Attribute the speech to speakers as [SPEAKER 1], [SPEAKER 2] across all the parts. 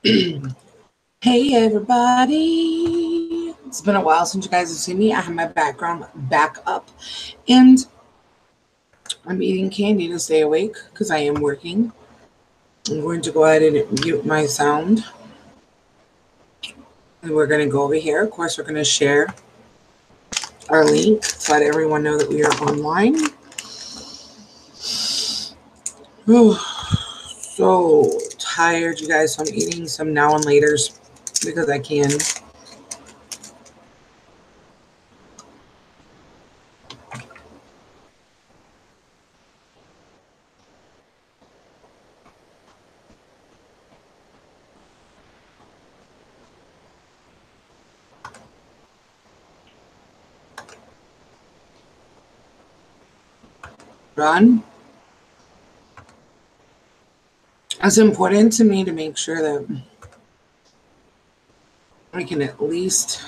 [SPEAKER 1] Hey everybody, it's been a while since you guys have seen me. I have my background back up and I'm eating candy to stay awake because I am working. I'm going to go ahead and mute my sound and we're going to go over here. Of course, we're going to share our link to let everyone know that we are online. Whew, so tired, you guys, so I'm eating some now and laters because I can. Run. It's important to me to make sure that I can at least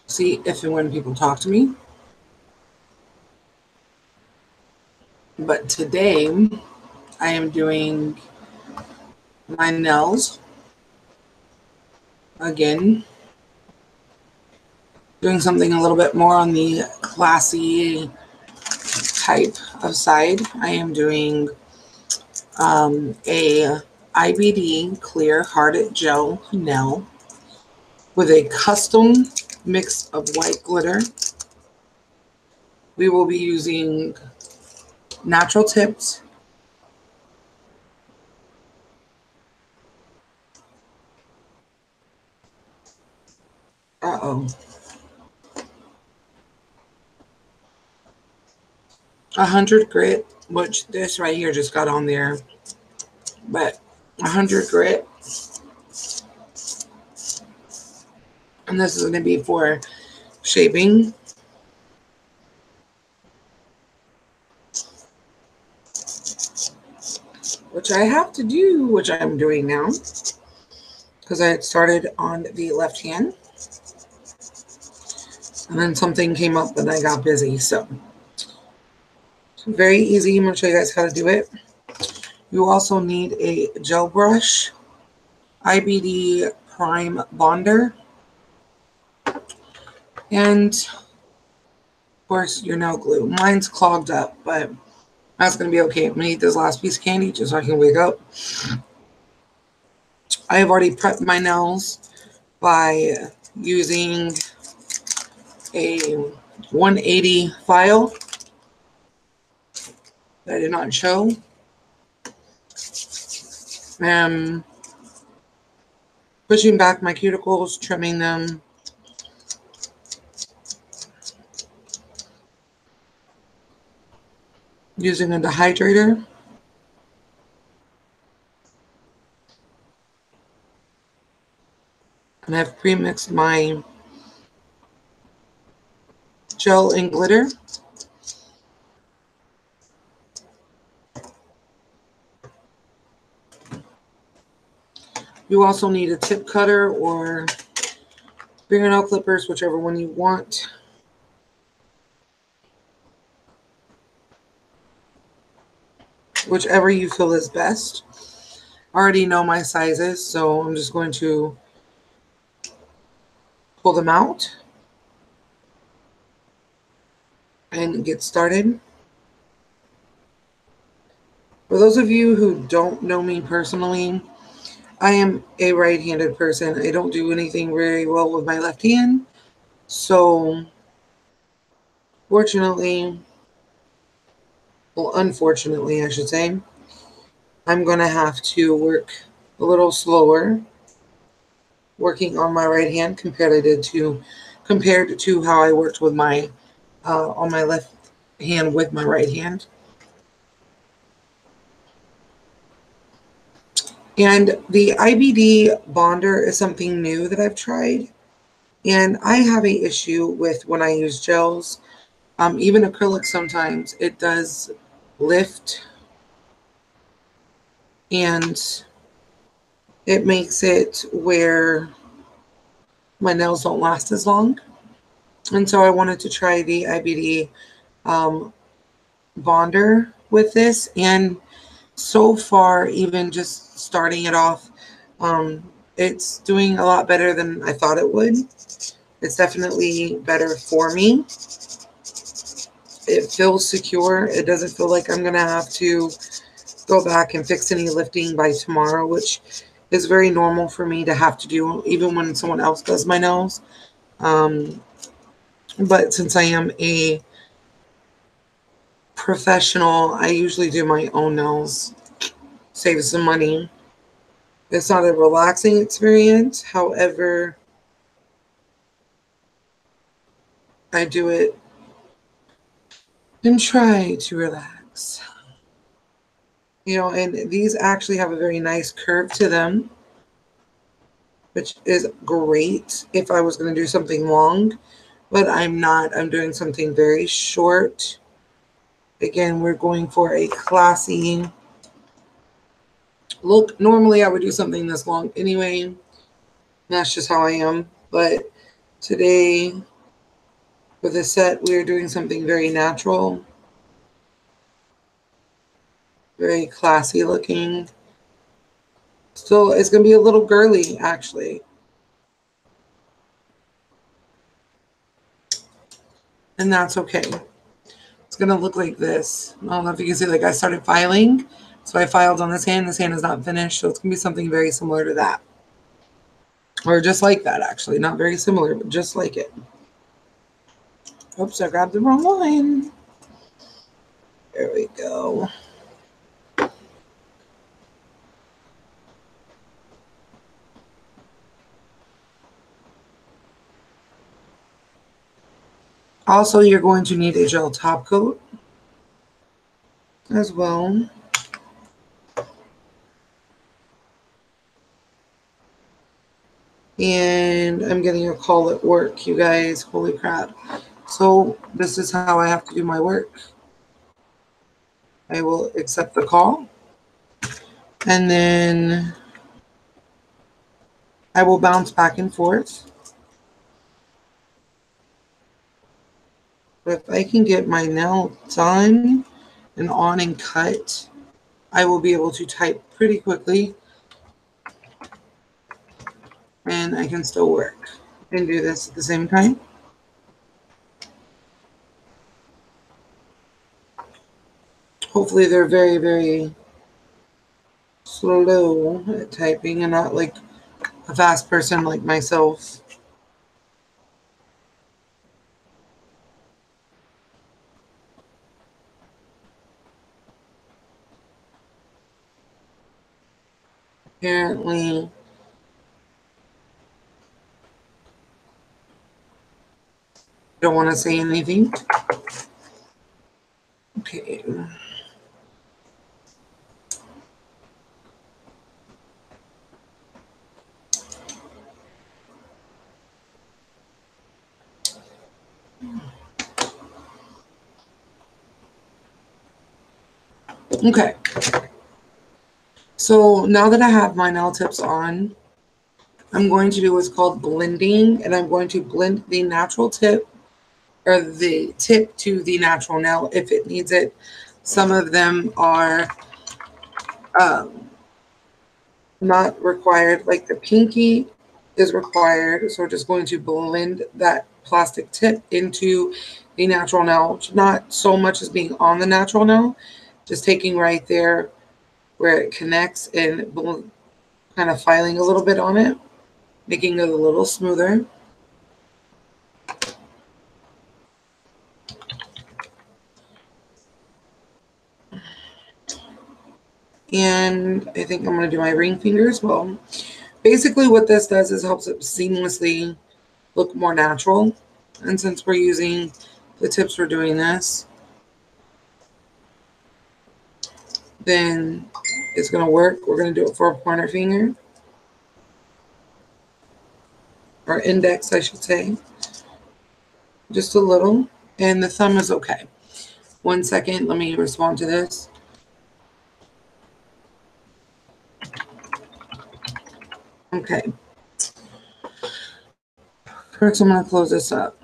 [SPEAKER 1] see if and when people talk to me. But today I am doing my nails again. Doing something a little bit more on the classy type of side. I am doing a IBD clear hard gel nail with a custom mix of white glitter. We will be using natural tips, uh-oh, 100 grit, which this right here just got on there, but 100 grit. And this is going to be for shaping. Which I have to do, which I'm doing now. Because I had started on the left hand. And then something came up and I got busy. So, very easy. I'm going to show you guys how to do it. You also need a gel brush, IBD Prime Bonder, and of course your nail glue. Mine's clogged up, but that's going to be okay. I'm going to eat this last piece of candy just so I can wake up. I have already prepped my nails by using a 180 file that I did not show. Pushing back my cuticles, trimming them. Using a dehydrator. And I've pre-mixed my gel and glitter. You also need a tip cutter or fingernail clippers, whichever one you want. Whichever you feel is best. I already know my sizes, so I'm just going to pull them out and get started. For those of you who don't know me personally, I am a right-handed person. I don't do anything very well with my left hand. So, unfortunately, I should say, I'm going to have to work a little slower working on my right hand compared to how I worked with my on my left hand with my right hand. And the IBD bonder is something new that I've tried. And I have an issue with when I use gels, even acrylic sometimes, it does lift and it makes it where my nails don't last as long. And so I wanted to try the IBD bonder with this. And so far, even just starting it off, It's doing a lot better than I thought it would. It's definitely better for me. It feels secure. It doesn't feel like I'm going to have to go back and fix any lifting by tomorrow, which is very normal for me to have to do, even when someone else does my nails. But since I am a professional, I usually do my own nails. Save some money. It's not a relaxing experience. However, I do it and try to relax. You know, and these actually have a very nice curve to them, which is great if I was going to do something long, but I'm not. I'm doing something very short. Again, we're going for a classy look. Normally, I would do something this long anyway. That's just how I am. But today, with this set, we are doing something very natural, very classy looking. Still, it's going to be a little girly, actually. And that's okay. It's going to look like this. I don't know if you can see, like I started filing. So I filed on this hand. This hand is not finished. So it's going to be something very similar to that. Or just like that, actually. Not very similar, but just like it. Oops, I grabbed the wrong one. There we go. Also, you're going to need a gel top coat as well. And I'm getting a call at work, you guys. Holy crap. So this is how I have to do my work. I will accept the call. And then I will bounce back and forth. But if I can get my nail done and on and cut, I will be able to type pretty quickly. And I can still work and do this at the same time. Hopefully they're very, very slow at typing and not like a fast person like myself. Apparently, don't want to say anything. Okay. Okay. So now that I have my nail tips on, I'm going to do what's called blending, and I'm going to blend the natural tip or the tip to the natural nail if it needs it. Some of them are not required, like the pinky is required. So we're just going to blend that plastic tip into the natural nail, not so much as being on the natural nail, just taking right there where it connects and kind of filing a little bit on it, making it a little smoother. And I think I'm going to do my ring finger as well. Basically what this does is helps it seamlessly look more natural. And since we're using the tips for doing this, then it's going to work. We're going to do it for a pointer finger. Or index, I should say. Just a little. And the thumb is okay. 1 second, let me respond to this. Okay. First, I'm going to close this up.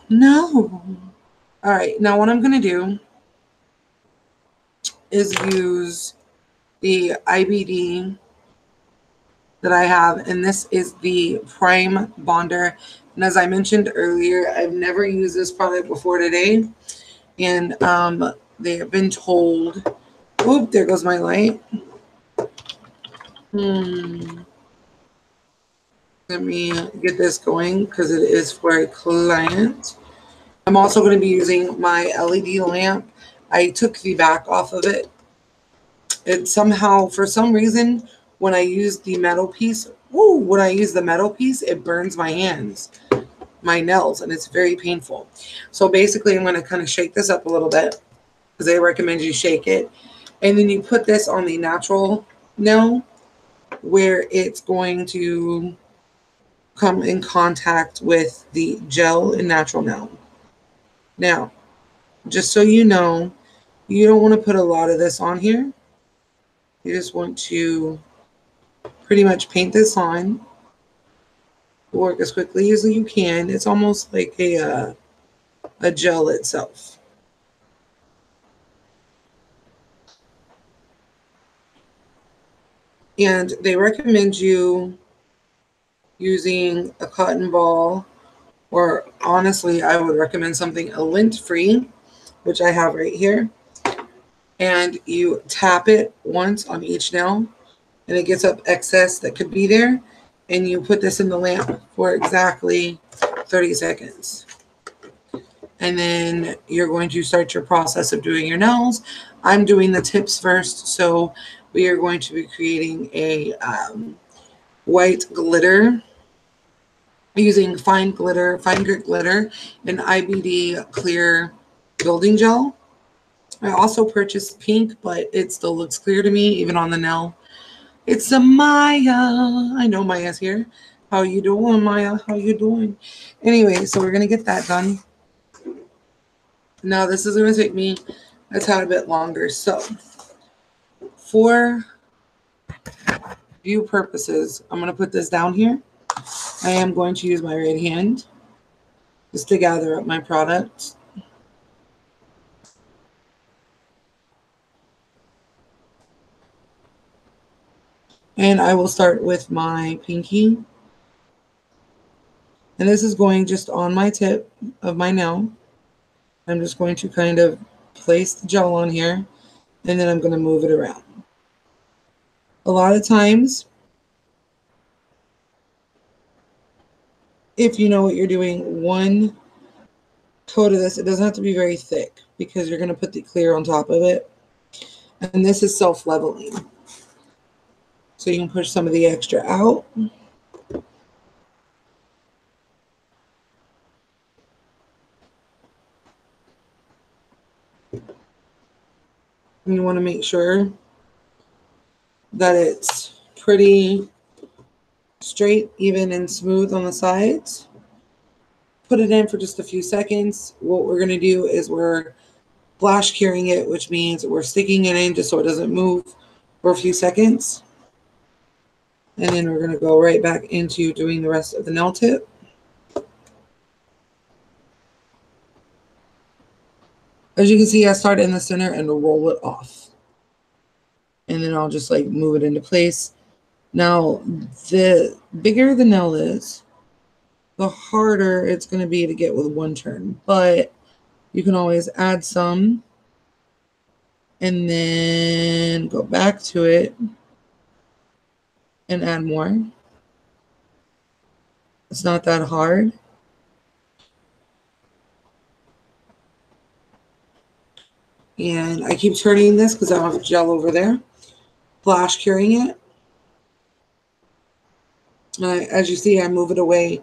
[SPEAKER 1] No. All right. Now, what I'm going to do is use the IBD that I have, and this is the Prime Bonder. And as I mentioned earlier, I've never used this product before today, and they have been told. Oop! There goes my light. Let me get this going because it is for a client. I'm also going to be using my LED lamp. I took the back off of it. It somehow, for some reason, when I use the metal piece, it burns my hands, my nails, and it's very painful. So basically, I'm going to kind of shake this up a little bit because they recommend you shake it. And then you put this on the natural nail where it's going to come in contact with the gel and natural nail. Now, just so you know, you don't want to put a lot of this on here. You just want to pretty much paint this on. Work as quickly as you can. It's almost like a gel itself. And they recommend you using a cotton ball, or honestly, I would recommend something a lint free, which I have right here. And you tap it once on each nail, and it gets up excess that could be there. And you put this in the lamp for exactly 30 seconds. And then you're going to start your process of doing your nails. I'm doing the tips first, so we are going to be creating a white glitter using fine grit glitter, and IBD clear building gel. I also purchased pink, but it still looks clear to me, even on the nail. It's a Maya. I know Maya's here. How you doing, Maya? How you doing? Anyway, so we're going to get that done. Now, this is going to take me a tad bit longer. So, for view purposes, I'm going to put this down here. I am going to use my right hand just to gather up my product. And I will start with my pinky. And this is going just on my tip of my nail. I'm just going to kind of place the gel on here, and then I'm going to move it around. A lot of times, if you know what you're doing, one coat of this, it doesn't have to be very thick because you're going to put the clear on top of it. And this is self-leveling. So you can push some of the extra out. And you want to make sure that it's pretty straight, even, and smooth on the sides. Put it in for just a few seconds. What we're going to do is we're flash curing it, which means we're sticking it in just so it doesn't move for a few seconds. And then we're going to go right back into doing the rest of the nail tip. As you can see, I start in the center and roll it off. And then I'll just like move it into place. Now, the bigger the nail is, the harder it's going to be to get with one turn. But you can always add some and then go back to it and add more. It's not that hard. And I keep turning this because I have gel over there. Flash curing it. As you see, I move it away.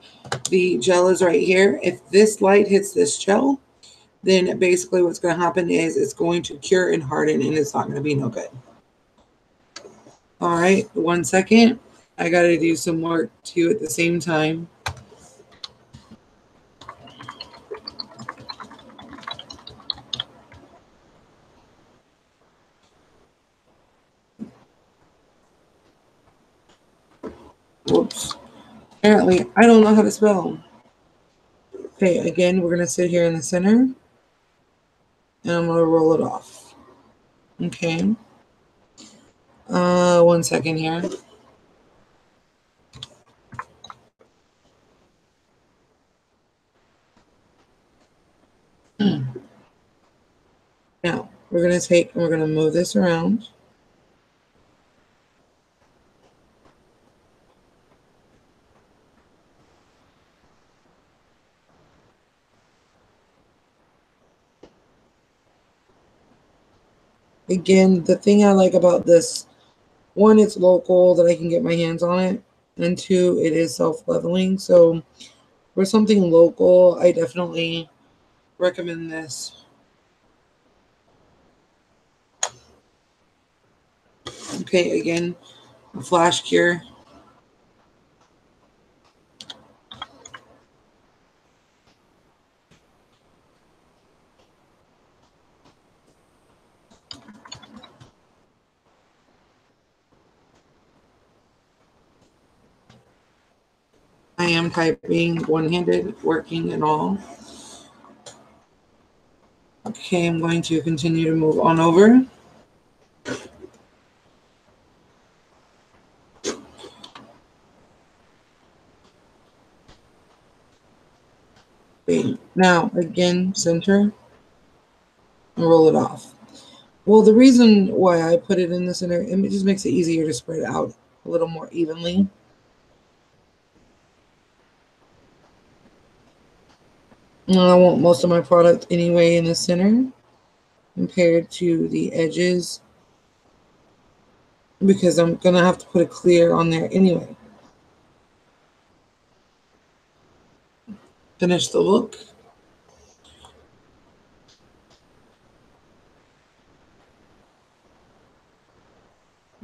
[SPEAKER 1] The gel is right here. If this light hits this gel, then basically what's going to happen is it's going to cure and harden, and it's not going to be no good. All right, 1 second. I got to do some work too at the same time. Whoops. Apparently, I don't know how to spell. Okay, again, we're going to sit here in the center, and I'm going to roll it off. Okay. 1 second here. we're going to take and we're going to move this around. Again, the thing I like about this, one, it's local that I can get my hands on it, and two, it is self-leveling. So for something local, I definitely recommend this. Okay, again, a flash cure. I am typing one-handed, working and all. Okay, I'm going to continue to move on over. Okay, now again, center and roll it off. Well, the reason why I put it in the center, it just makes it easier to spread it out a little more evenly. And I want most of my product anyway in the center compared to the edges, because I'm going to have to put a clear on there anyway. Finish the look.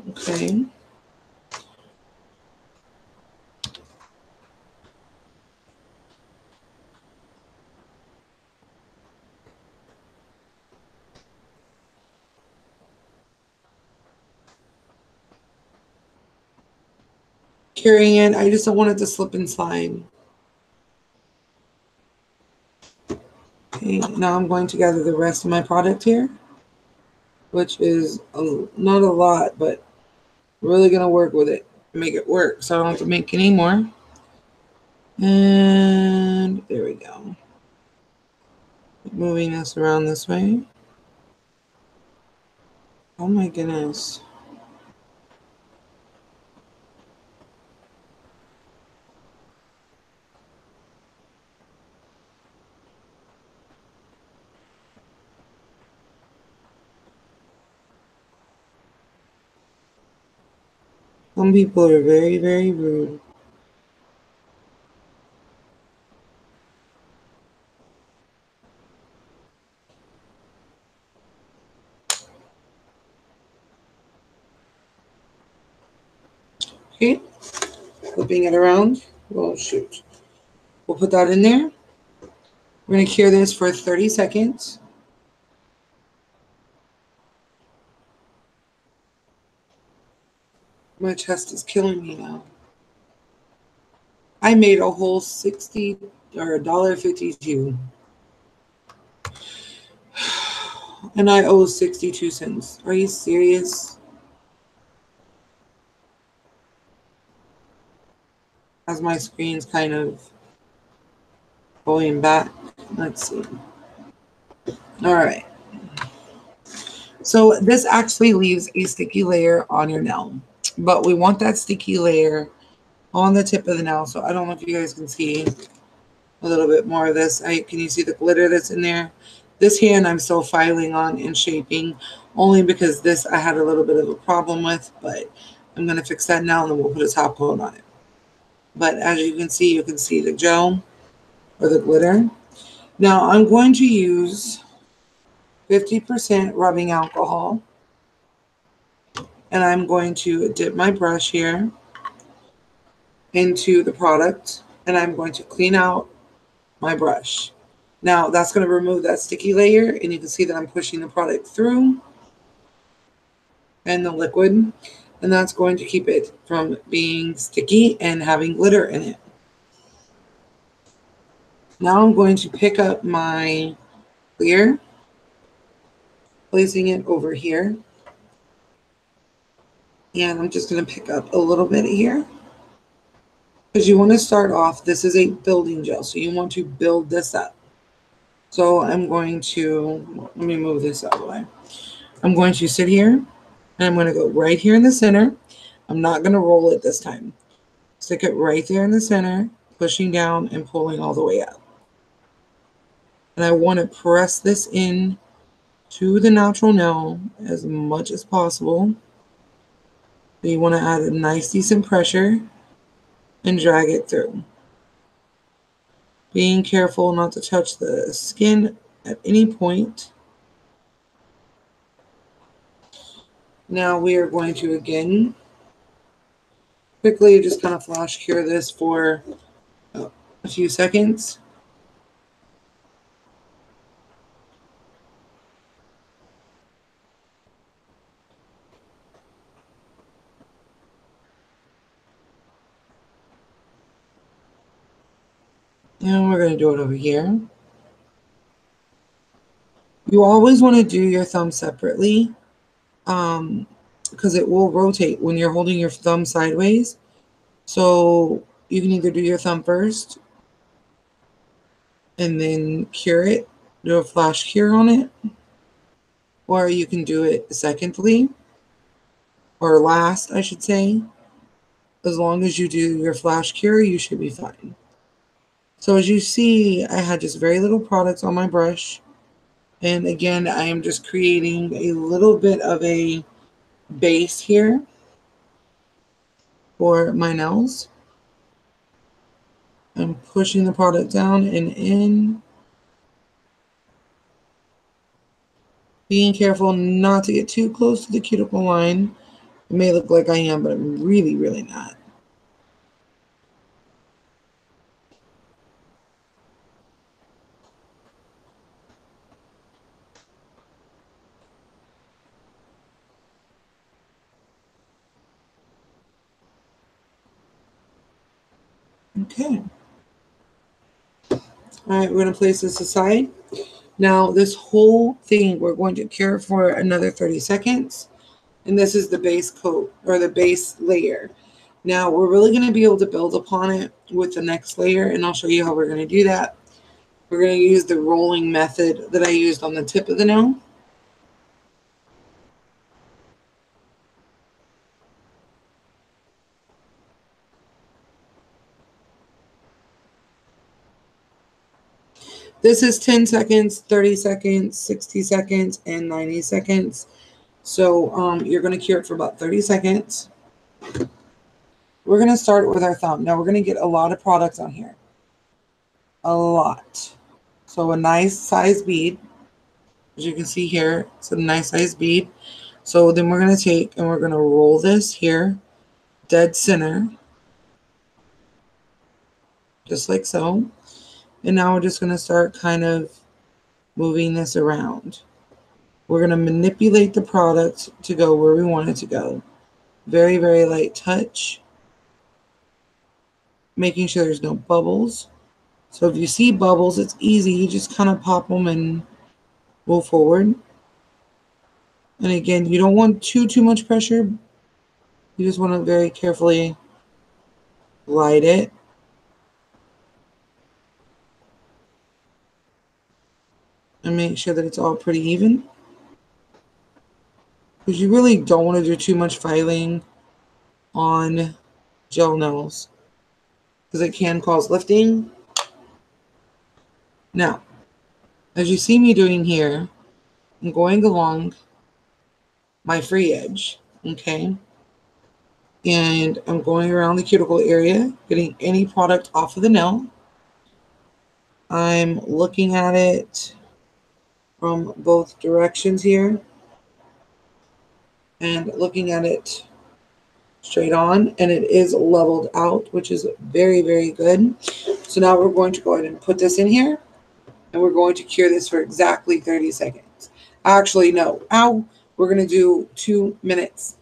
[SPEAKER 1] Okay. Curing it, I just don't want it to slip and slide. Okay, now I'm going to gather the rest of my product here, which is not a lot, but really going to work with it, make it work, so I don't have to make any more. And there we go. Moving this around this way. Oh my goodness. Some people are very, very rude. Okay, flipping it around. Oh, shoot. We'll put that in there. We're going to cure this for 30 seconds. My chest is killing me now. I made a whole 60 or $1.52. And I owe 62 cents. Are you serious? As my screen's kind of going back. Let's see. All right. So this actually leaves a sticky layer on your nail, but we want that sticky layer on the tip of the nail. So I don't know if you guys can see a little bit more of this. Can you see the glitter that's in there? This hand I'm still filing on and shaping, only because this I had a little bit of a problem with, but I'm going to fix that now and then we'll put a top coat on it. But as you can see the gel or the glitter. Now I'm going to use 50% rubbing alcohol, and I'm going to dip my brush here into the product, and I'm going to clean out my brush. Now that's going to remove that sticky layer, and you can see that I'm pushing the product through and the liquid, and that's going to keep it from being sticky and having glitter in it. Now I'm going to pick up my clear, placing it over here, and I'm just going to pick up a little bit here, because you want to start off, this is a building gel, so you want to build this up. So I'm going to, let me move this out of the way. I'm going to sit here and I'm going to go right here in the center. I'm not going to roll it this time. Stick it right there in the center, pushing down and pulling all the way up. And I want to press this in to the natural nail as much as possible. So you want to add a nice decent pressure and drag it through. Being careful not to touch the skin at any point. Now we are going to again quickly just kind of flash cure this for a few seconds. And we're going to do it over here. You always want to do your thumb separately because it will rotate when you're holding your thumb sideways. So you can either do your thumb first and then cure it, do a flash cure on it, or you can do it secondly, or last, I should say. As long as you do your flash cure, you should be fine. So as you see, I had just very little products on my brush. And again, I am just creating a little bit of a base here for my nails. I'm pushing the product down and in. Being careful not to get too close to the cuticle line. It may look like I am, but I'm really, really not. Okay. All right, we're going to place this aside. Now, this whole thing, we're going to cure for another 30 seconds. And this is the base coat or the base layer. Now, we're really going to be able to build upon it with the next layer. And I'll show you how we're going to do that. We're going to use the rolling method that I used on the tip of the nail. This is 10 seconds, 30 seconds, 60 seconds, and 90 seconds. So you're going to cure it for about 30 seconds. We're going to start with our thumb. Now we're going to get a lot of products on here. A lot. So a nice size bead. As you can see here, it's a nice size bead. So then we're going to take and we're going to roll this here, dead center. Just like so. And now we're just going to start kind of moving this around. We're going to manipulate the product to go where we want it to go. Very, very light touch. Making sure there's no bubbles. So if you see bubbles, it's easy. You just kind of pop them and move forward. And again, you don't want too much pressure. You just want to very carefully glide it. And make sure that it's all pretty even. Because you really don't want to do too much filing on gel nails. Because it can cause lifting. Now, as you see me doing here, I'm going along my free edge, okay? And I'm going around the cuticle area, getting any product off of the nail. I'm looking at it from both directions here and looking at it straight on, and it is leveled out, which is very, very good. So now we're going to go ahead and put this in here, and we're going to cure this for exactly 30 seconds. Actually, no. We're going to do 2 minutes,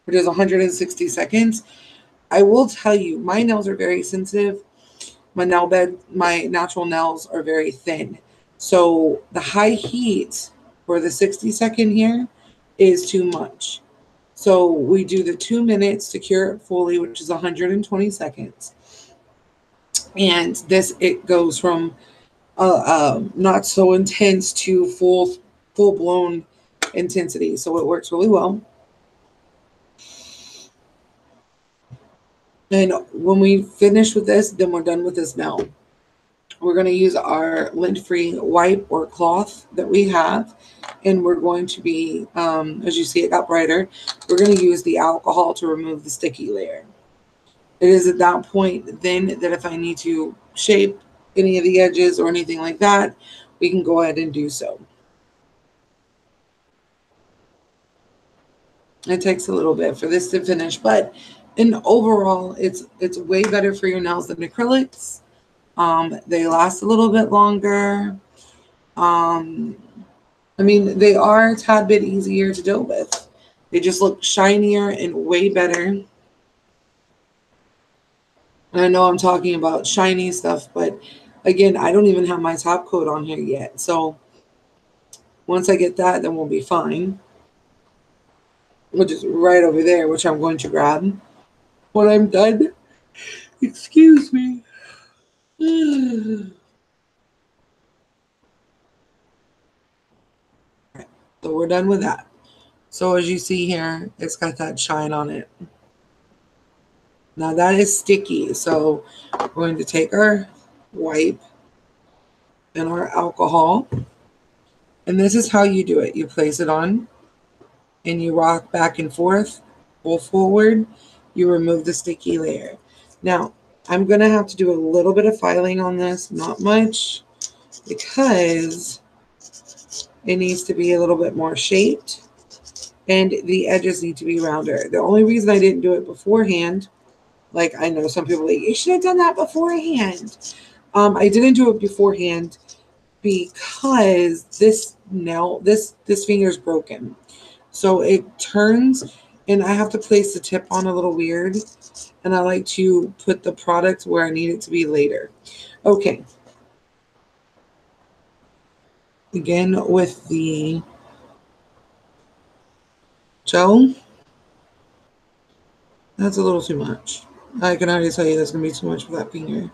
[SPEAKER 1] which is 160 seconds. I will tell you, my nails are very sensitive. My nail bed, my natural nails are very thin. So the high heat for the 60-second here is too much. So we do the 2 minutes to cure it fully, which is 120 seconds. And this, it goes from not so intense to full blown intensity. So it works really well. And when we finish with this, then we're done with this now. We're going to use our lint-free wipe or cloth that we have, and we're going to be, as you see it got brighter, we're going to use the alcohol to remove the sticky layer. It is at that point then that if I need to shape any of the edges or anything like that, we can go ahead and do so. It takes a little bit for this to finish, but in overall, it's way better for your nails than acrylics. They last a little bit longer. Um, I mean, they are a tad bit easier to deal with. They just look shinier and way better. And I know I'm talking about shiny stuff, but again, I don't even have my top coat on here yet. So once I get that, then we'll be fine. Which is right over there, which I'm going to grab when I'm done. Excuse me. So we're done with that. So as you see here, it's got that shine on it. Now that is sticky. So we're going to take our wipe and our alcohol. And this is how you do it. You place it on and you rock back and forth, pull forward, you remove the sticky layer. Now, I'm going to have to do a little bit of filing on this, not much, because it needs to be a little bit more shaped and the edges need to be rounder. The only reason I didn't do it beforehand, like I know some people are like, you should have done that beforehand. I didn't do it beforehand because this nail, this finger is broken. So it turns and I have to place the tip on a little weird. And I like to put the product where I need it to be later. Okay. Again, with the gel, that's a little too much. I can already tell you that's going to be too much for that finger.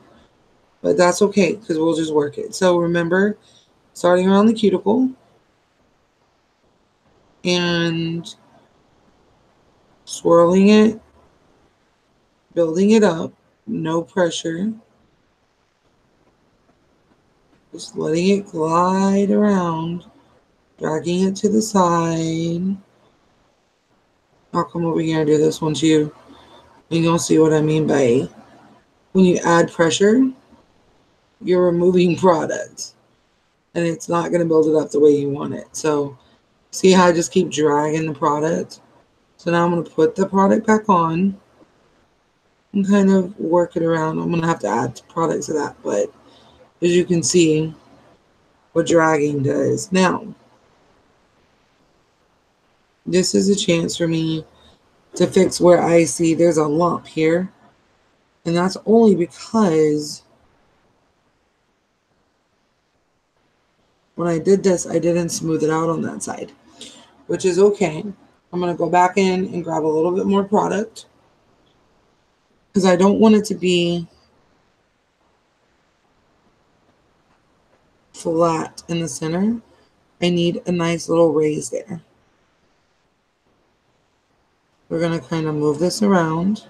[SPEAKER 1] But that's okay because we'll just work it. So remember, starting around the cuticle and swirling it, building it up, no pressure. Just letting it glide around, dragging it to the side. I'll come over here and do this one too. And you'll see what I mean by when you add pressure, you're removing product. And it's not going to build it up the way you want it. So see how I just keep dragging the product? So now I'm going to put the product back on and kind of work it around. I'm going to have to add product to that. But as you can see, what dragging does. Now, this is a chance for me to fix where I see there's a lump here. And that's only because when I did this, I didn't smooth it out on that side, which is okay. I'm going to go back in and grab a little bit more product because I don't want it to be flat in the center. I need a nice little raise there. We're going to kind of move this around.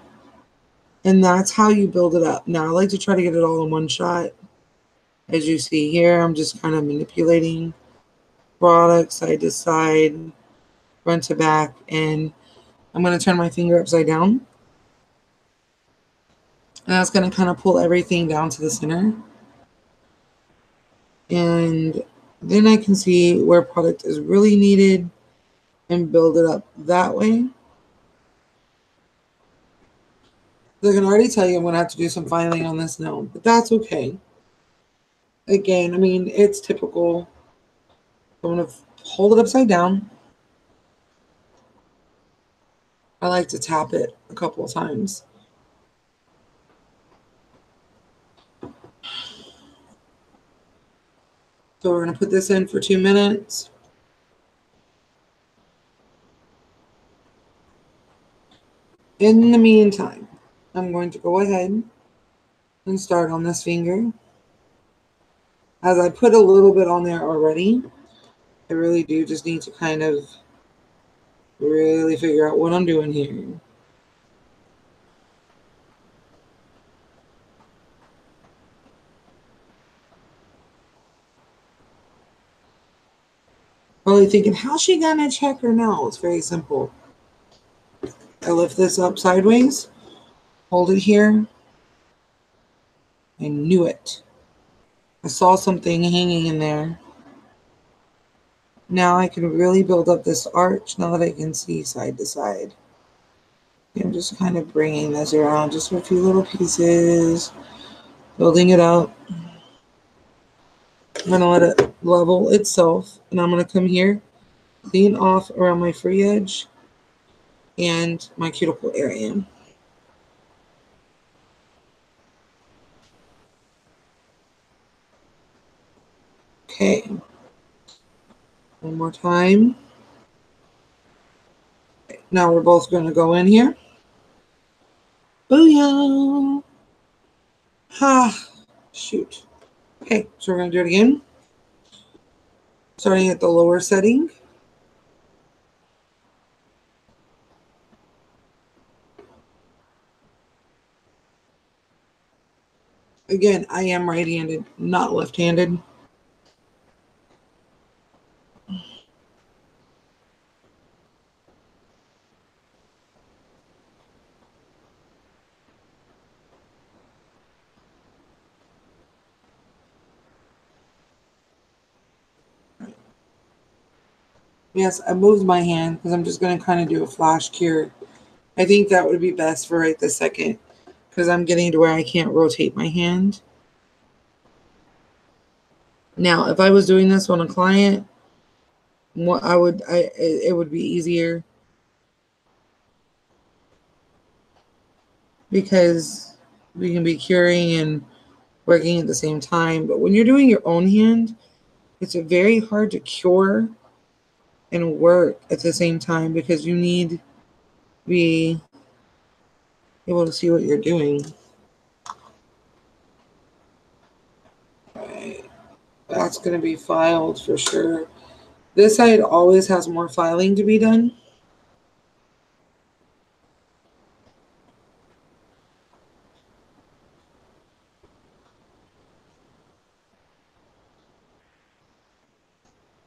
[SPEAKER 1] And that's how you build it up. Now, I like to try to get it all in one shot. As you see here, I'm just kind of manipulating product side to side, front to back, and I'm going to turn my finger upside down. And that's going to kind of pull everything down to the center. And then I can see where product is really needed and build it up that way. So I can already tell you I'm going to have to do some filing on this now, but that's okay. Again, I mean, it's typical. I'm going to hold it upside down. I like to tap it a couple of times. So we're going to put this in for 2 minutes. In the meantime, I'm going to go ahead and start on this finger. as I put a little bit on there already, I really do just need to kind of really figure out what I'm doing here. Probably thinking, how's she gonna check her nails? It's very simple. I lift this up sideways, hold it here. I knew it. I saw something hanging in there. Now I can really build up this arch now that I can see side to side. I'm just kind of bringing this around just a few little pieces, building it up. I'm going to let it level itself, and I'm going to come here, clean off around my free edge and my cuticle area. Okay. One more time. Now we're both going to go in here. Booyah! Ha! Shoot. Okay, so we're going to do it again. Starting at the lower setting. Again, I am right-handed, not left-handed. Yes, I moved my hand because I'm just going to kind of do a flash cure. I think that would be best for right this second because I'm getting to where I can't rotate my hand. Now, if I was doing this on a client, what it would be easier because we can be curing and working at the same time. But when you're doing your own hand, it's very hard to cure and work at the same time because you need to be able to see what you're doing. Right. That's going to be filed for sure. This side always has more filing to be done.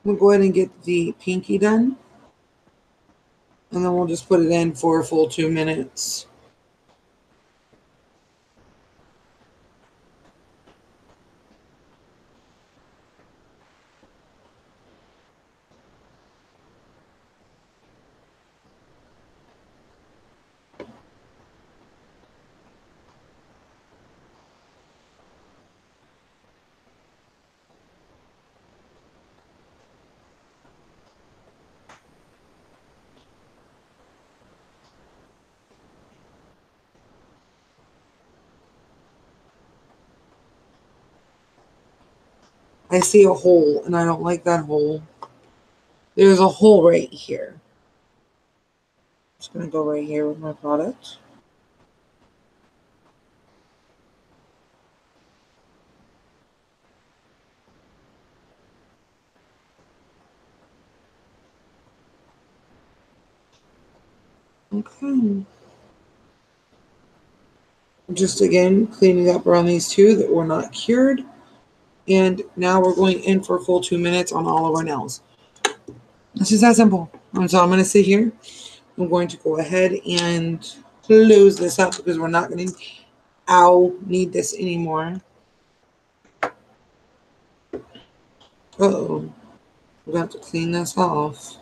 [SPEAKER 1] We'll go ahead and get the pinky done. And then we'll just put it in for a full 2 minutes. I see a hole and I don't like that hole. There's a hole right here. Just going to go right here with my product. Okay. Just again, cleaning up around these two that were not cured. And now we're going in for a full 2 minutes on all of our nails. It's just that simple. And so I'm going to sit here. I'm going to go ahead and close this up because we're not going to need this anymore. Uh-oh. We're going to have to clean this off.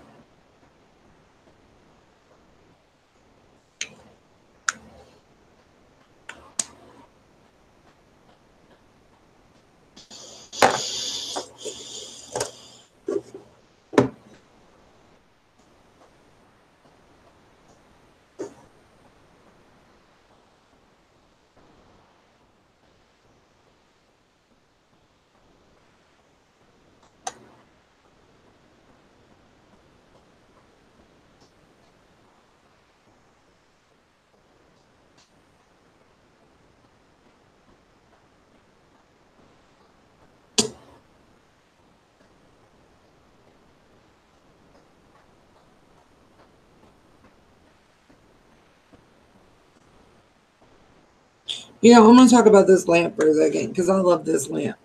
[SPEAKER 1] I'm going to talk about this lamp for a second because I love this lamp.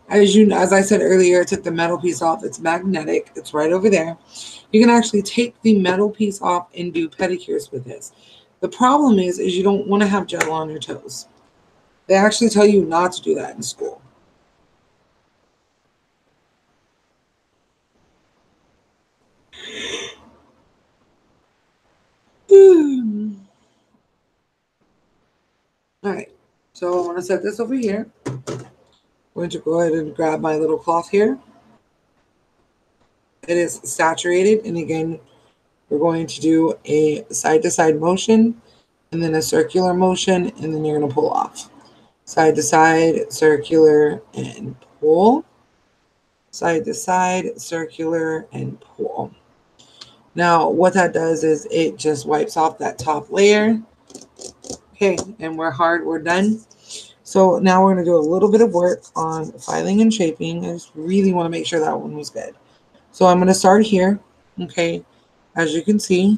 [SPEAKER 1] As I said earlier, I took the metal piece off. It's magnetic. It's right over there. You can actually take the metal piece off and do pedicures with this. The problem is you don't want to have gel on your toes. They actually tell you not to do that in school. All right. So I want to set this over here. I'm going to go ahead and grab my little cloth here. It is saturated, and again, we're going to do a side-to-side motion, and then a circular motion, and then you're going to pull off. Side to side, circular, and pull. Side to side, circular, and pull. Now, what that does is it just wipes off that top layer. Okay, and we're done. So now we're going to do a little bit of work on filing and shaping. I just really want to make sure that one was good. So I'm going to start here. Okay, as you can see.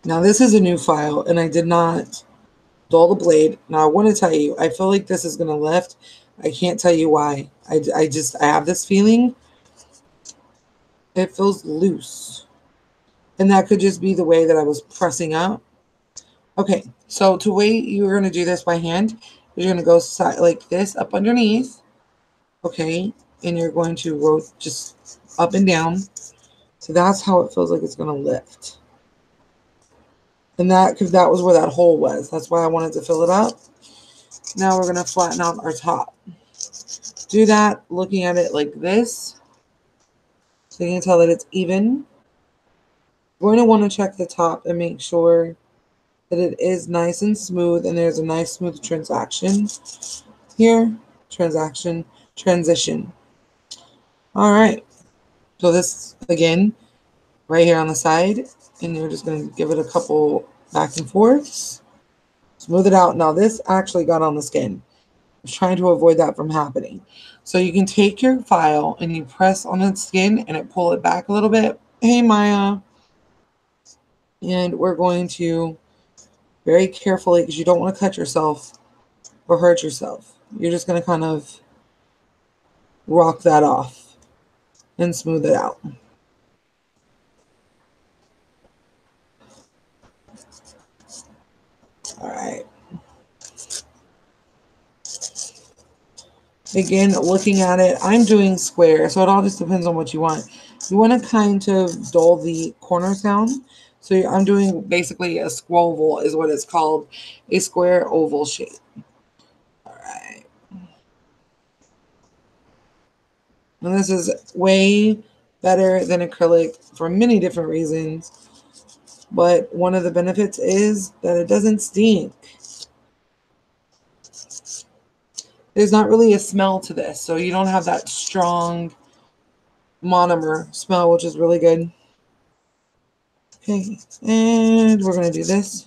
[SPEAKER 1] Now this is a new file, and I did not dull the blade. Now I want to tell you, I feel like this is going to lift. I can't tell you why. I have this feeling. It feels loose. And that could just be the way that I was pressing up. Okay, so the way you're going to do this by hand, you're going to go side like this up underneath. Okay, and you're going to rotate just up and down. So that's how it feels like it's going to lift. And that, because that was where that hole was. That's why I wanted to fill it up. Now we're going to flatten out our top. Do that looking at it like this. So you can tell that it's even. We're going to want to check the top and make sure that it is nice and smooth, and there's a nice smooth transaction here. Transition. All right. So this, again, right here on the side, and you're just going to give it a couple back and forths. Smooth it out. Now this actually got on the skin. I was trying to avoid that from happening. So you can take your file and you press on the skin and it pull it back a little bit. Hey, Maya. And we're going to very carefully, because you don't want to cut yourself or hurt yourself. You're just going to kind of rock that off and smooth it out. All right. Again, looking at it, I'm doing square, so it all just depends on what you want. You want to kind of dull the corners down. So I'm doing basically a squoval is what it's called, a square oval shape. All right. And this is way better than acrylic for many different reasons. But one of the benefits is that it doesn't stink. There's not really a smell to this, so you don't have that strong monomer smell, which is really good. Okay, and we're going to do this.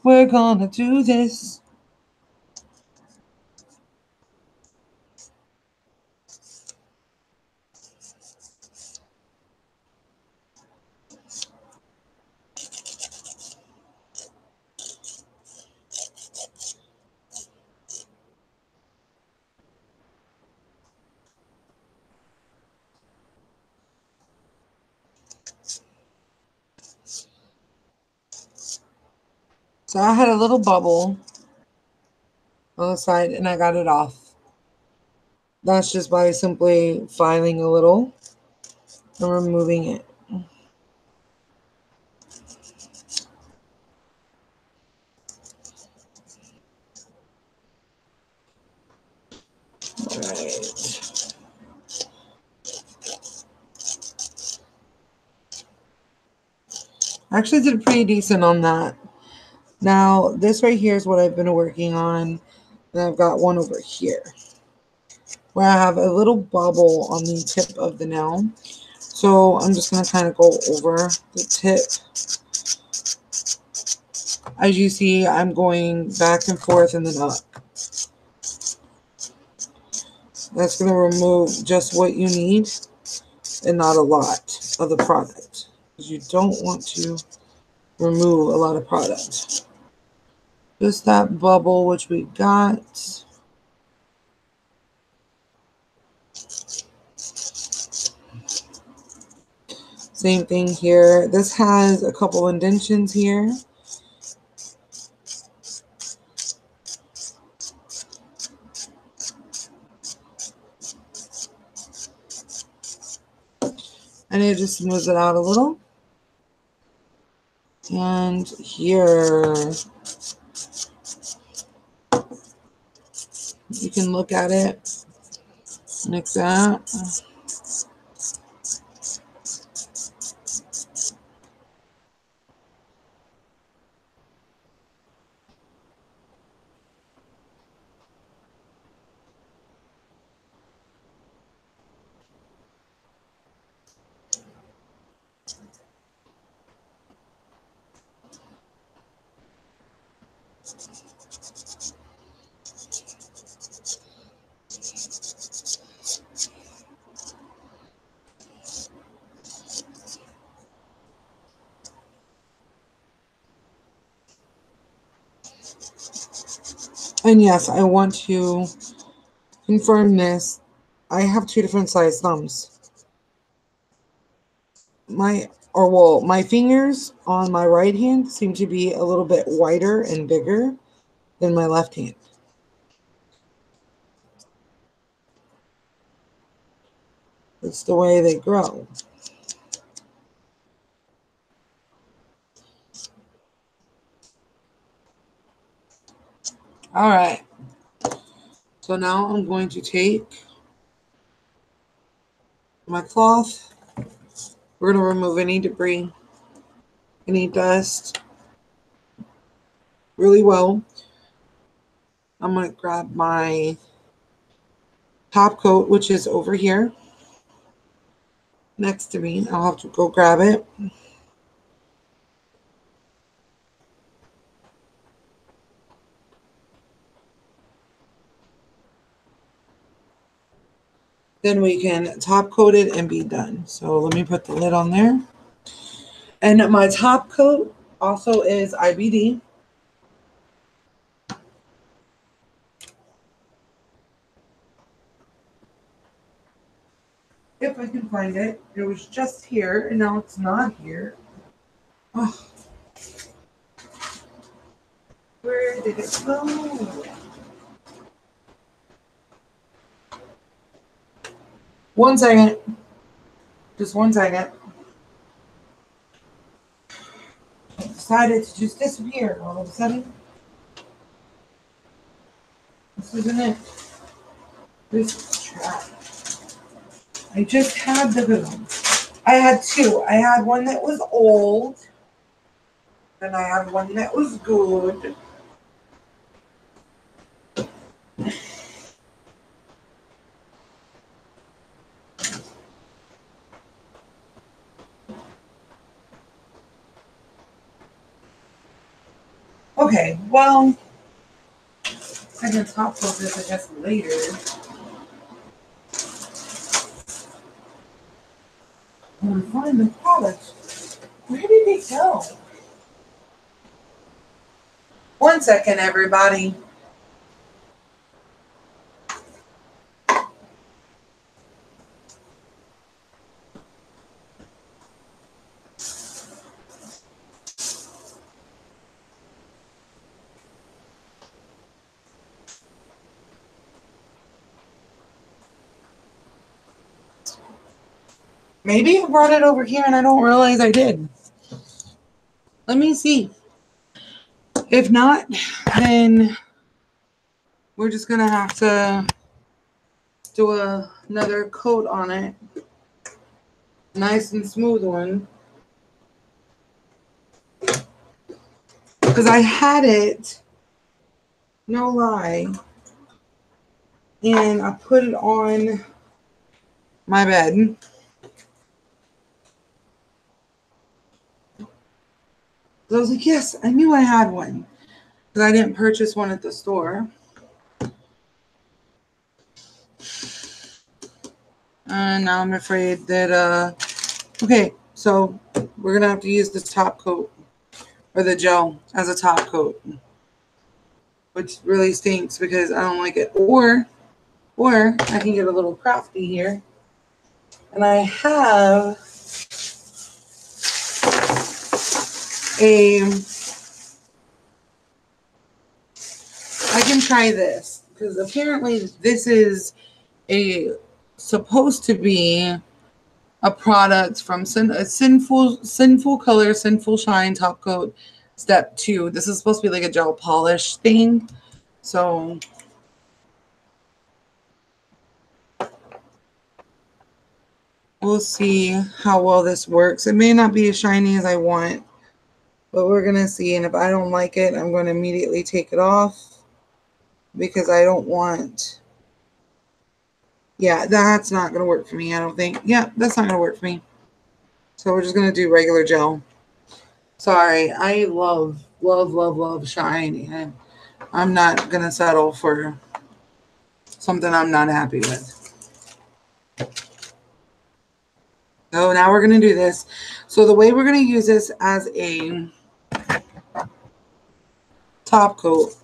[SPEAKER 1] We're going to do this. So I had a little bubble on the side and I got it off. That's just by simply filing a little and removing it. All right. I actually did pretty decent on that. Now, this right here is what I've been working on. And I've got one over here where I have a little bubble on the tip of the nail. So I'm just going to kind of go over the tip. As you see, I'm going back and forth and then up. That's going to remove just what you need and not a lot of the product. You don't want to remove a lot of product. Just that bubble, which we got. Same thing here. This has a couple indentions here. And it just smooths it out a little. And here, you can look at it like that. And yes, I want to confirm this. I have two different size thumbs. My fingers on my right hand seem to be a little bit wider and bigger than my left hand. It's the way they grow. All right. So now I'm going to take my cloth. We're going to remove any debris, any dust really well. I'm going to grab my top coat, which is over here next to me. I'll have to go grab it. Then we can top coat it and be done. So let me put the lid on there. And my top coat also is IBD. If I can find it. It was just here and now it's not here. Oh. Where did it go? One second. Just 1 second. It decided to just disappear all of a sudden. This isn't it. This is trash. I just had the good one. I had two. I had one that was old. And I had one that was good. Okay, well, I can top coat this, I guess, later. I'm gonna find the product. Where did it go? 1 second, everybody. Maybe I brought it over here and I don't realize I did. Let me see. If not, then we're just gonna have to do another coat on it. Nice and smooth one. Because I had it, no lie, and I put it on my bed. So I was like, yes, I knew I had one. Because I didn't purchase one at the store. And now I'm afraid that, okay, so we're going to have to use this top coat, or the gel, as a top coat. which really stinks because I don't like it. Or I can get a little crafty here. And I have I can try this because apparently this is supposed to be a product from Sinful Color, Sinful Shine Top Coat Step 2. This is supposed to be like a gel polish thing. So we'll see how well this works. It may not be as shiny as I want, but we're going to see. And if I don't like it, I'm going to immediately take it off because I don't want... Yeah, that's not going to work for me, I don't think. Yeah, that's not going to work for me. So we're just going to do regular gel. Sorry, I love shine, and I'm not going to settle for something I'm not happy with. So now we're going to do this. So the way we're going to use this as a top coat,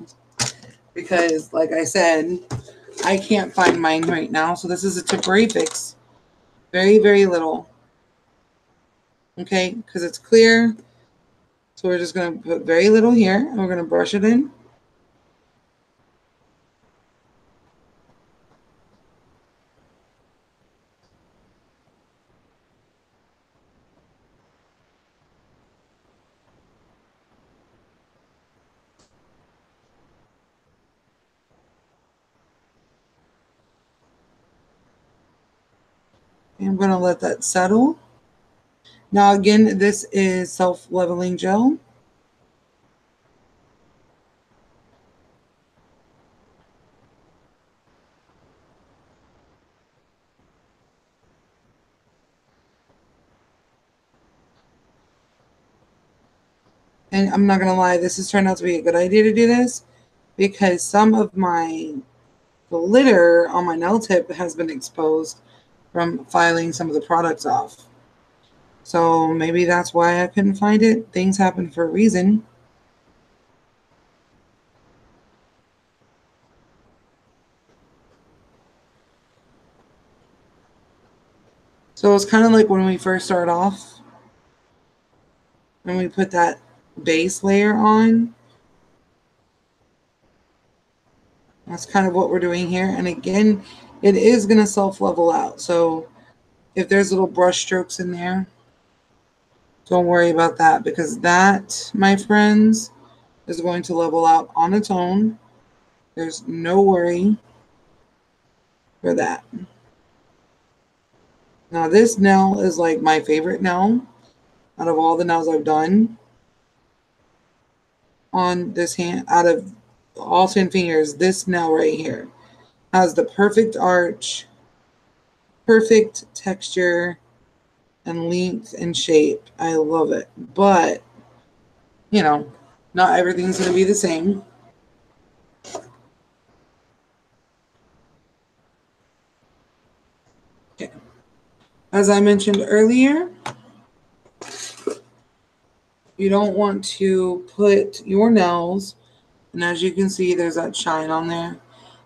[SPEAKER 1] because like I said, I can't find mine right now. So this is a temporary fix. Very, very little. Okay, because it's clear. So we're just going to put very little here, and we're going to brush it in. I'm going to let that settle. Now again, this is self-leveling gel. And I'm not going to lie, this has turned out to be a good idea to do this because some of my glitter on my nail tip has been exposed from filing some of the products off. So maybe that's why I couldn't find it. Things happen for a reason. So it's kind of like when we first start off, when we put that base layer on. That's kind of what we're doing here. And again, it is going to self-level out. So if there's little brush strokes in there, don't worry about that because that, my friends, is going to level out on its own. There's no worry for that. Now this nail is like my favorite nail out of all the nails I've done on this hand. Out of all 10 fingers, this nail right here has the perfect arch, perfect texture, and length and shape. I love it. But, you know, not everything's going to be the same. Okay. As I mentioned earlier, you don't want to put your nails, and as you can see, there's that shine on there.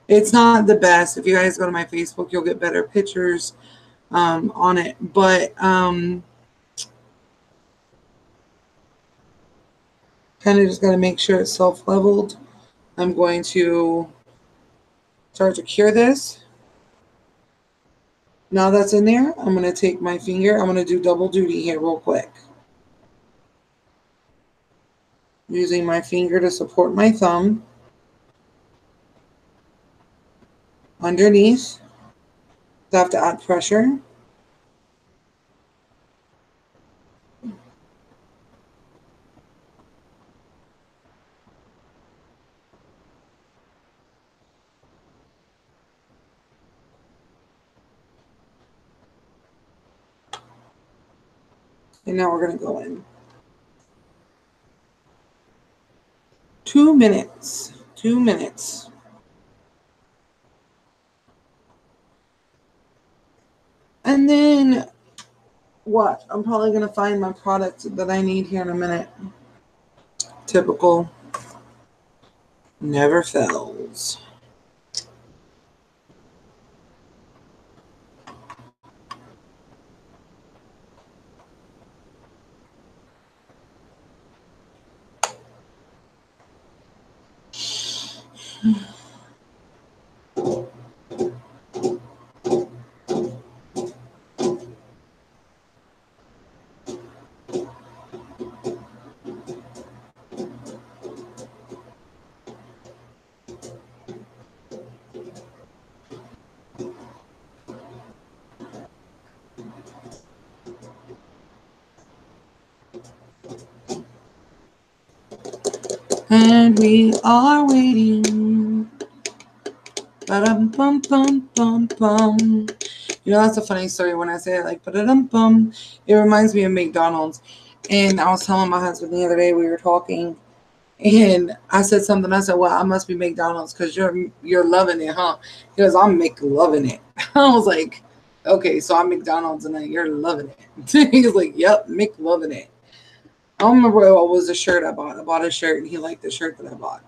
[SPEAKER 1] It's not the best. If you guys go to my Facebook, you'll get better pictures on it. But kind of just got to make sure it's self-leveled. I'm going to start to cure this. Now that's in there, I'm going to take my finger. I'm going to do double duty here real quick. Using my finger to support my thumb. Underneath. I have to add pressure. And now we're going to go in. 2 minutes. 2 minutes. And then what? I'm probably going to find my product that I need here in a minute. Typical. never fails. And we are waiting. Ba-dum-bum-bum-bum-bum. You know, that's a funny story when I say it like ba-dum-bum. It reminds me of McDonald's. And I was telling my husband the other day, we were talking, and I said something. I said, "Well, I must be McDonald's because you're loving it, huh?" He goes, "I'm loving it." I was like, "Okay, so I'm McDonald's and then you're loving it." He was like, "Yep, loving it." I don't remember what was the shirt I bought. I bought a shirt, and he liked the shirt that I bought.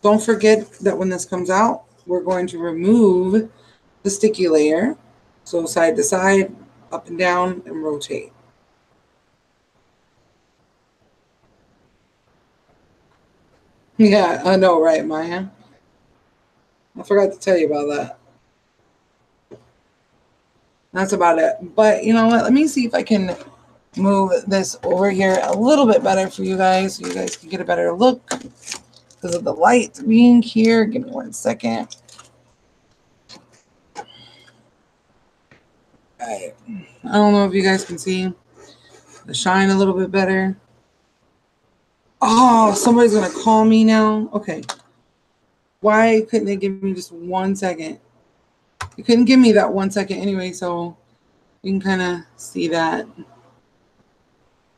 [SPEAKER 1] Don't forget that when this comes out, we're going to remove the sticky layer. So side to side, up and down, and rotate. Yeah, I know, right, Maya? I forgot to tell you about that. That's about it. But you know what? Let me see if I can move this over here a little bit better for you guys so you guys can get a better look because of the light being here. Give me 1 second. All right. I don't know if you guys can see the shine a little bit better. Oh, somebody's going to call me now. Okay. Why couldn't they give me just 1 second? You couldn't give me that 1 second anyway, so you can kind of see that.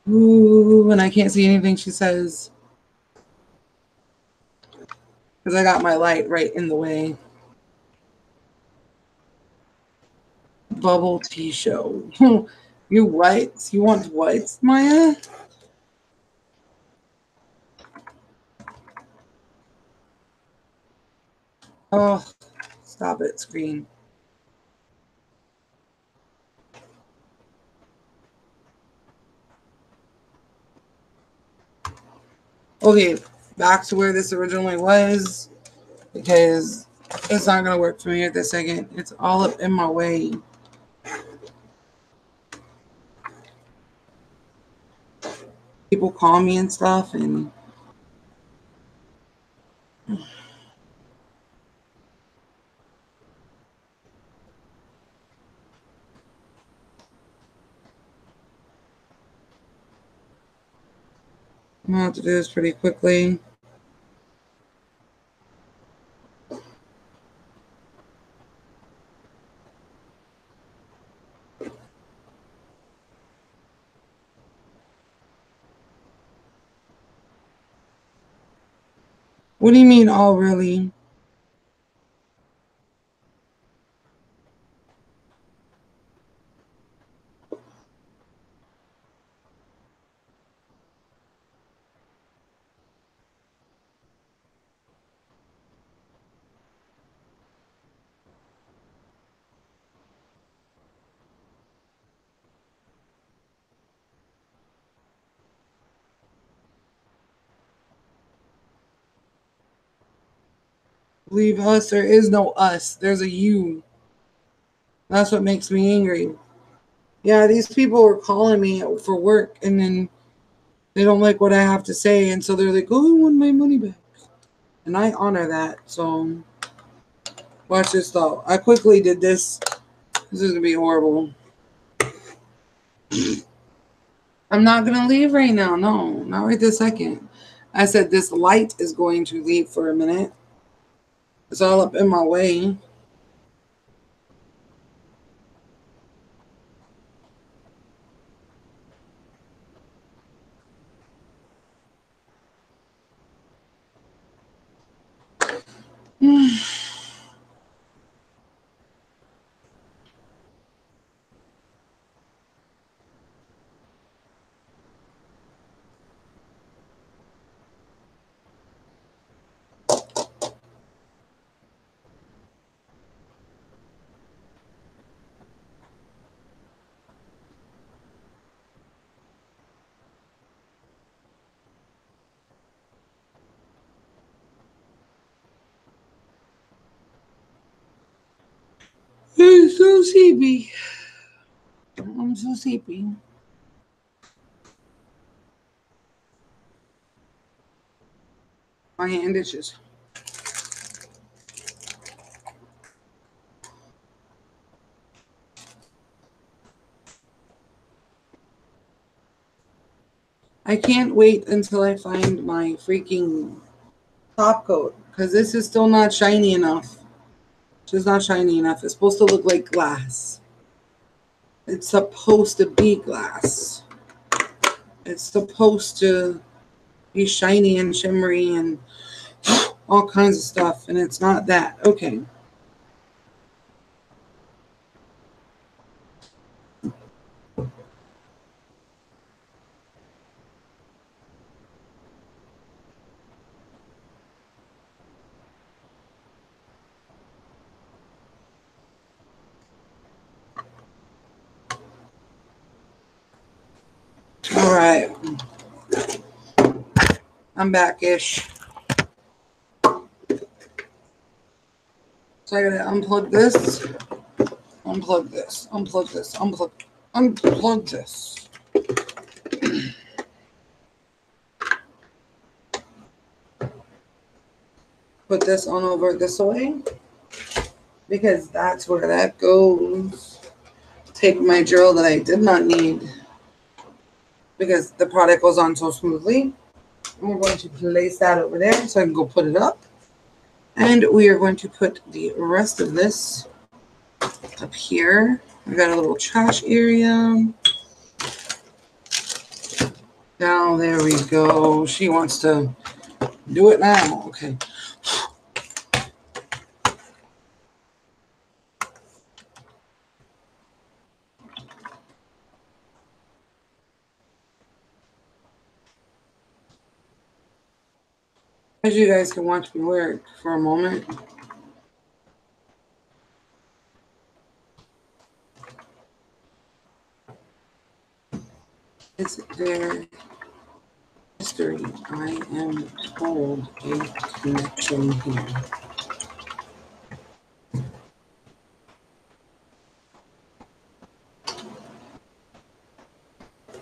[SPEAKER 1] Ooh, and I can't see anything she says because I got my light right in the way. Bubble tea show. You what? You want what, Maya? Oh, stop it, screen. Okay, back to where this originally was because it's not gonna work for me at this second. It's all up in my way. People call me and stuff, and I'm gonna have to do this pretty quickly. What do you mean, all really? Leave us. There is no us. There's a you. That's what makes me angry. Yeah, these people are calling me for work, and then they don't like what I have to say, and so they're like, "Oh, I want my money back," and I honor that. So watch this though. I quickly did this. This is gonna be horrible. I'm not gonna leave right now. No, not right this second. I said this light is going to leave for a minute. It's all up in my way. sleepy. I'm so sleepy. My hand itches. I can't wait until I find my freaking top coat because this is still not shiny enough. It's just not shiny enough. It's supposed to look like glass. It's supposed to be glass. It's supposed to be shiny and shimmery and all kinds of stuff, and it's not that. Okay. All right. I'm back-ish. So I gotta unplug this, unplug this, unplug this, unplug this. Put this on over this way because that's where that goes. Take my drill that I did not need because the product goes on so smoothly. And we're going to place that over there so I can go put it up. And we are going to put the rest of this up here. We got a little trash area. Now, there we go. She wants to do it now. Okay. As you guys can watch me work for a moment. Is there history? I am told a connection here.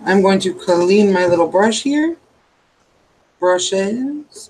[SPEAKER 1] I'm going to clean my little brush here. Brushes.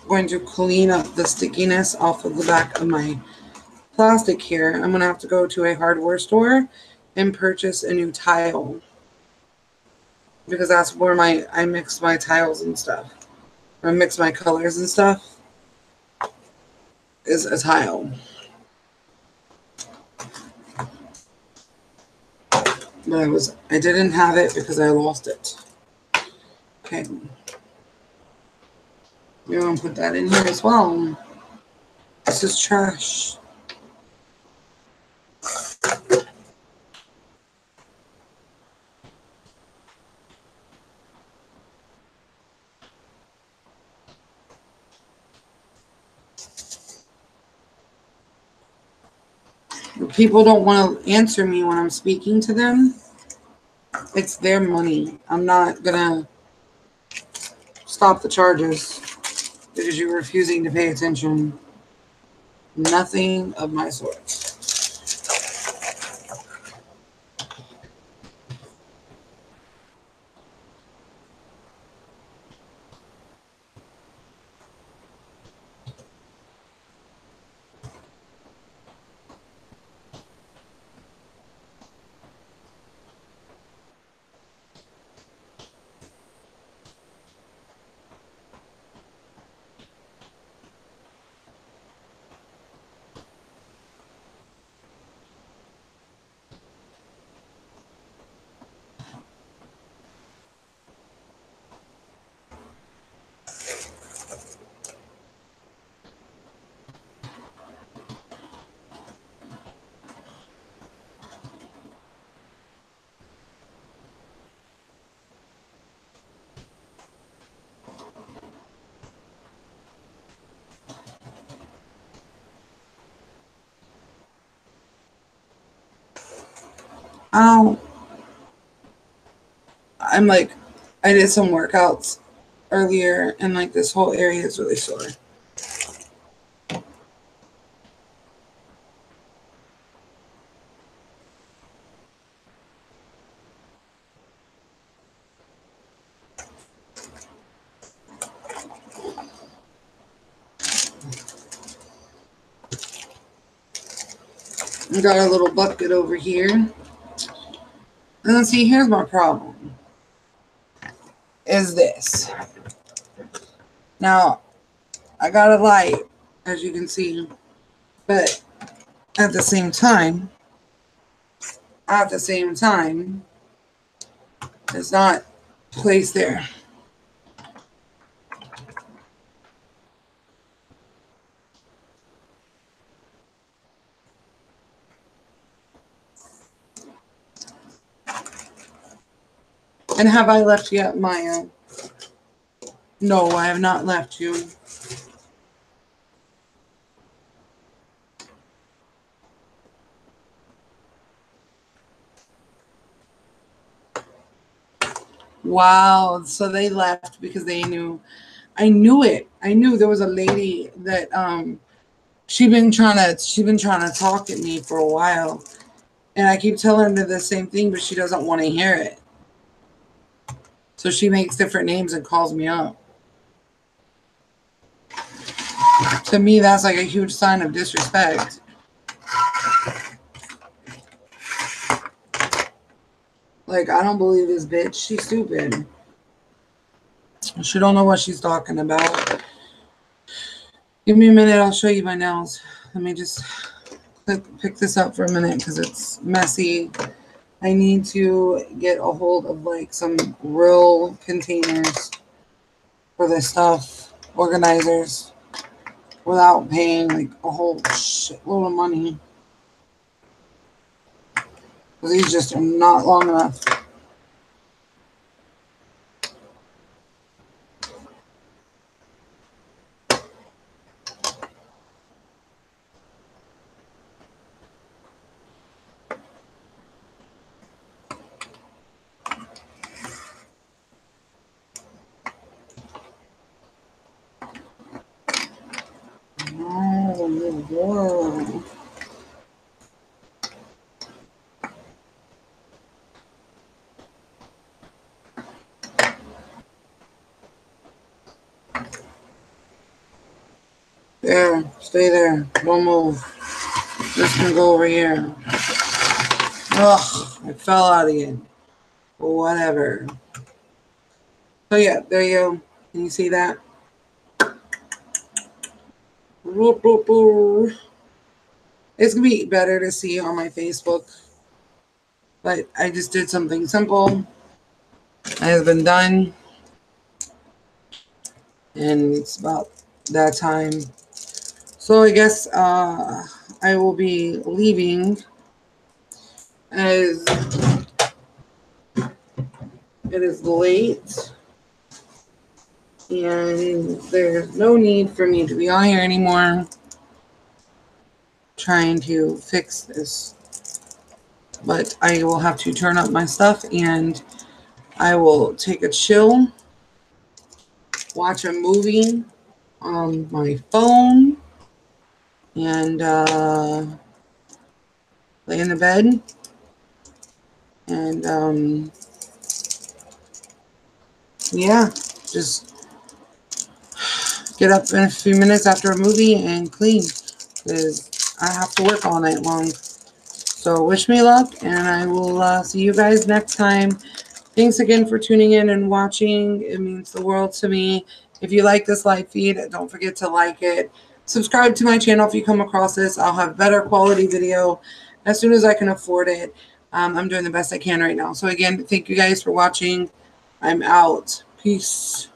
[SPEAKER 1] Going to clean up the stickiness off of the back of my plastic here. I'm going to have to go to a hardware store and purchase a new tile because that's where I mix my tiles and stuff, or mix my colors and stuff, is a tile. But I didn't have it because I lost it. Okay. We're going to put that in here as well. This is trash. People don't want to answer me when I'm speaking to them. It's their money. I'm not going to stop the charges because you're refusing to pay attention. Nothing of my sort. Oh, I'm like, I did some workouts earlier and like this whole area is really sore. I got a little bucket over here. And then see, here's my problem. Is this. Now, I got a light, as you can see, but at the same time, it's not placed there. And have I left yet, Maya? No, I have not left you. Wow, so they left because they knew. I knew it. I knew there was a lady that she's been trying to talk at me for a while. And I keep telling her the same thing, but she doesn't want to hear it. So she makes different names and calls me up. To me, that's like a huge sign of disrespect. Like, I don't believe this bitch. She's stupid. She don't know what she's talking about. Give me a minute. I'll show you my nails. Let me just pick this up for a minute because it's messy. I need to get a hold of like some real containers for this stuff. Organizers. Without paying like a whole shitload of money. Because these just are not long enough. Whoa. There, stay there. Don't move. This can go over here. Ugh, I fell out again. Whatever. So yeah, there you go. Can you see that? It's gonna be better to see on my Facebook. But I just did something simple. It has been done. And it's about that time. So I guess I will be leaving as it is late. And there's no need for me to be on here anymore trying to fix this. But I will have to turn up my stuff and I will take a chill, watch a movie on my phone, and lay in the bed. And yeah, just get up in a few minutes after a movie and clean because I have to work all night long. So wish me luck, and I will see you guys next time. Thanks again for tuning in and watching. It means the world to me. If you like this live feed, don't forget to like it. Subscribe to my channel if you come across this. I'll have better quality video as soon as I can afford it. I'm doing the best I can right now. So again, thank you guys for watching. I'm out. Peace.